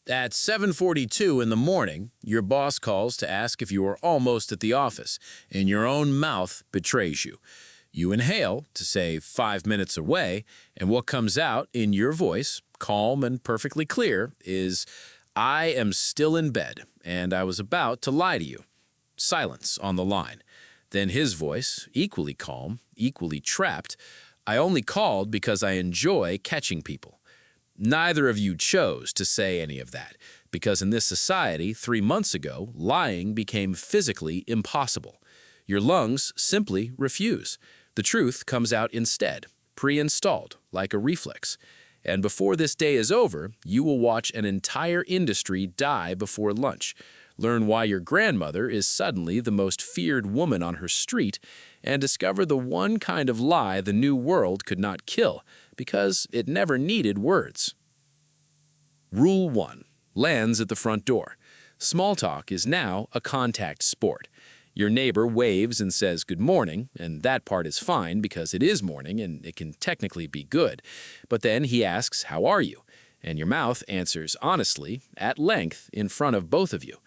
At 7:42 in the morning, your boss calls to ask if you are almost at the office, and your own mouth betrays you. You inhale to say 5 minutes away, and what comes out in your voice, calm and perfectly clear, is, I am still in bed, and I was about to lie to you. Silence on the line. Then his voice, equally calm, equally trapped, I only called because I enjoy catching people. Neither of you chose to say any of that, because in this society, 3 months ago, lying became physically impossible. Your lungs simply refuse. The truth comes out instead, pre-installed, like a reflex. And before this day is over, you will watch an entire industry die before lunch, learn why your grandmother is suddenly the most feared woman on her street, and discover the one kind of lie the new world could not kill, because it never needed words. Rule 1. Lands at the front door. Small talk is now a contact sport. Your neighbor waves and says good morning, and that part is fine because it is morning and it can technically be good. But then he asks, how are you? And your mouth answers honestly, at length, in front of both of you.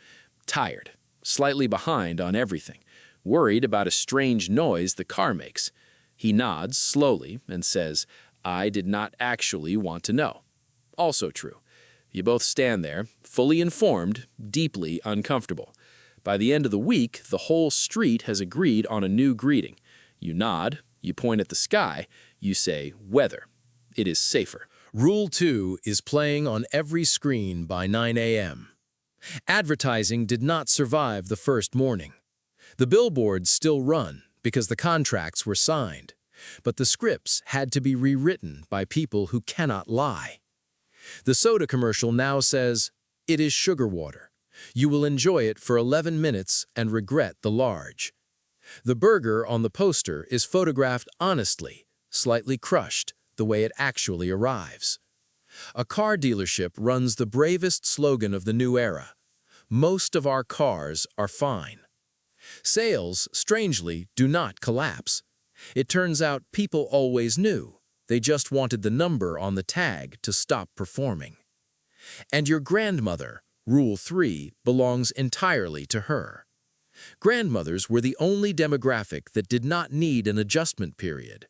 Tired, slightly behind on everything, worried about a strange noise the car makes. He nods slowly and says, I did not actually want to know. Also true. You both stand there, fully informed, deeply uncomfortable. By the end of the week, the whole street has agreed on a new greeting. You nod, you point at the sky, you say weather. It is safer. Rule 2 is playing on every screen by 9 a.m. Advertising did not survive the first morning. The billboards still run because the contracts were signed, but the scripts had to be rewritten by people who cannot lie. The soda commercial now says, it is sugar water. You will enjoy it for 11 minutes and regret the large. The burger on the poster is photographed honestly, slightly crushed, the way it actually arrives. A car dealership runs the bravest slogan of the new era. Most of our cars are fine. Sales, strangely, do not collapse. It turns out people always knew. They just wanted the number on the tag to stop performing. And your grandmother, Rule 3, belongs entirely to her. Grandmothers were the only demographic that did not need an adjustment period.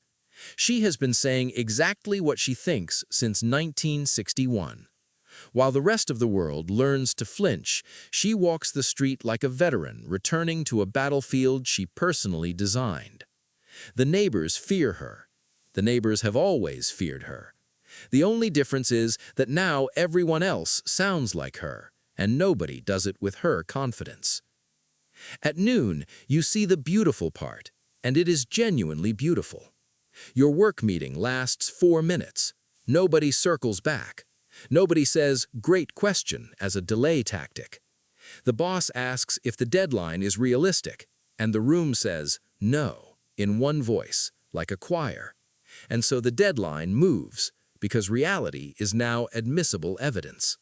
She has been saying exactly what she thinks since 1961. While the rest of the world learns to flinch, she walks the street like a veteran returning to a battlefield she personally designed. The neighbors fear her. The neighbors have always feared her. The only difference is that now everyone else sounds like her, and nobody does it with her confidence. At noon, you see the beautiful part, and it is genuinely beautiful. Your work meeting lasts 4 minutes. Nobody circles back. Nobody says, great question, as a delay tactic. The boss asks if the deadline is realistic, and the room says, no, in one voice, like a choir. And so the deadline moves, because reality is now admissible evidence.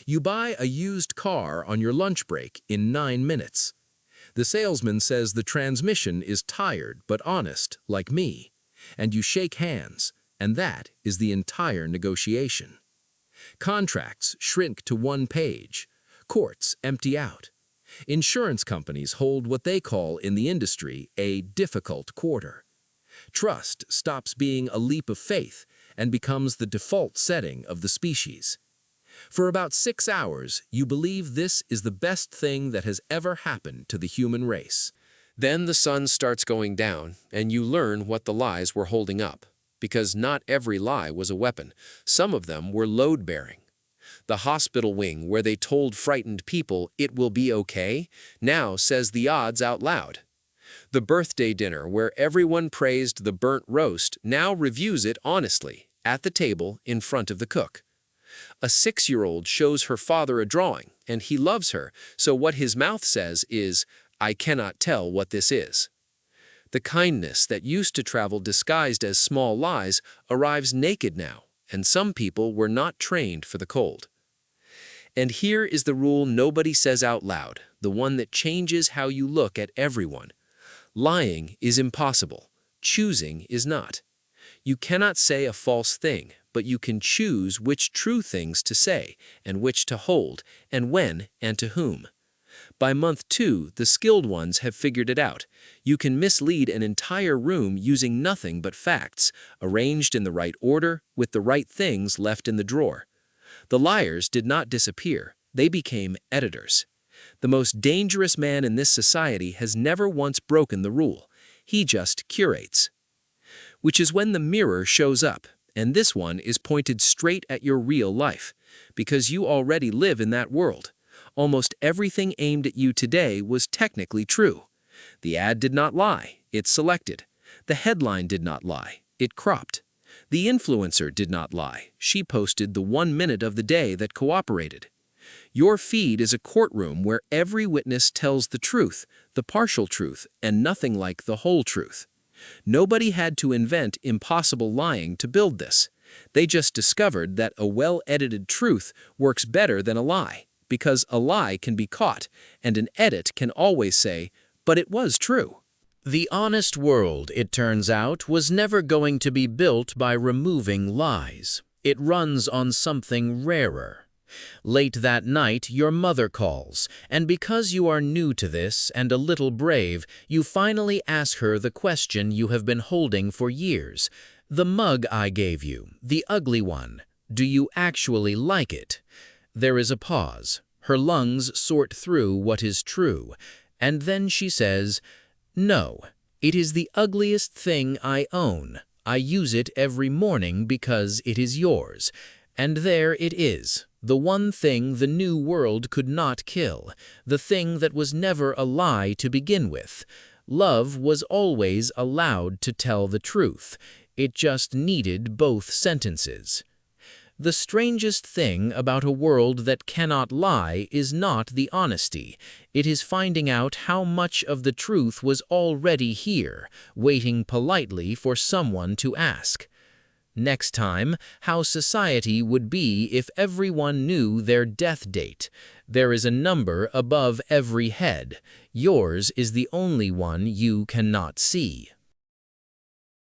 You buy a used car on your lunch break in 9 minutes. The salesman says the transmission is tired but honest, like me, and you shake hands, and that is the entire negotiation. Contracts shrink to 1 page. Courts empty out. Insurance companies hold what they call in the industry a difficult quarter. Trust stops being a leap of faith and becomes the default setting of the species. For about 6 hours, you believe this is the best thing that has ever happened to the human race. Then the sun starts going down, and you learn what the lies were holding up. Because not every lie was a weapon. Some of them were load-bearing. The hospital wing where they told frightened people it will be okay now says the odds out loud. The birthday dinner where everyone praised the burnt roast now reviews it honestly, at the table in front of the cook. A 6-year-old shows her father a drawing, and he loves her, so what his mouth says is, I cannot tell what this is. The kindness that used to travel disguised as small lies arrives naked now, and some people were not trained for the cold. And here is the rule nobody says out loud, the one that changes how you look at everyone. Lying is impossible. Choosing is not. You cannot say a false thing, but you can choose which true things to say, and which to hold, and when, and to whom. By month 2, the skilled ones have figured it out. You can mislead an entire room using nothing but facts, arranged in the right order, with the right things left in the drawer. The liars did not disappear. They became editors. The most dangerous man in this society has never once broken the rule. He just curates. Which is when the mirror shows up, and this one is pointed straight at your real life, because you already live in that world. Almost everything aimed at you today was technically true. The ad did not lie, it selected. The headline did not lie, it cropped. The influencer did not lie, she posted the 1 minute of the day that cooperated. Your feed is a courtroom where every witness tells the truth, the partial truth, and nothing like the whole truth. Nobody had to invent impossible lying to build this. They just discovered that a well-edited truth works better than a lie, because a lie can be caught, and an edit can always say, "But it was true." The honest world, it turns out, was never going to be built by removing lies. It runs on something rarer. Late that night, your mother calls, and because you are new to this and a little brave, you finally ask her the question you have been holding for years. The mug I gave you, the ugly one, do you actually like it? There is a pause. Her lungs sort through what is true, and then she says, "No, it is the ugliest thing I own. I use it every morning because it is yours." And there it is, the one thing the new world could not kill, the thing that was never a lie to begin with. Love was always allowed to tell the truth. It just needed both sentences. The strangest thing about a world that cannot lie is not the honesty. It is finding out how much of the truth was already here, waiting politely for someone to ask. Next time, how society would be if everyone knew their death date. There is a number above every head. Yours is the only one you cannot see.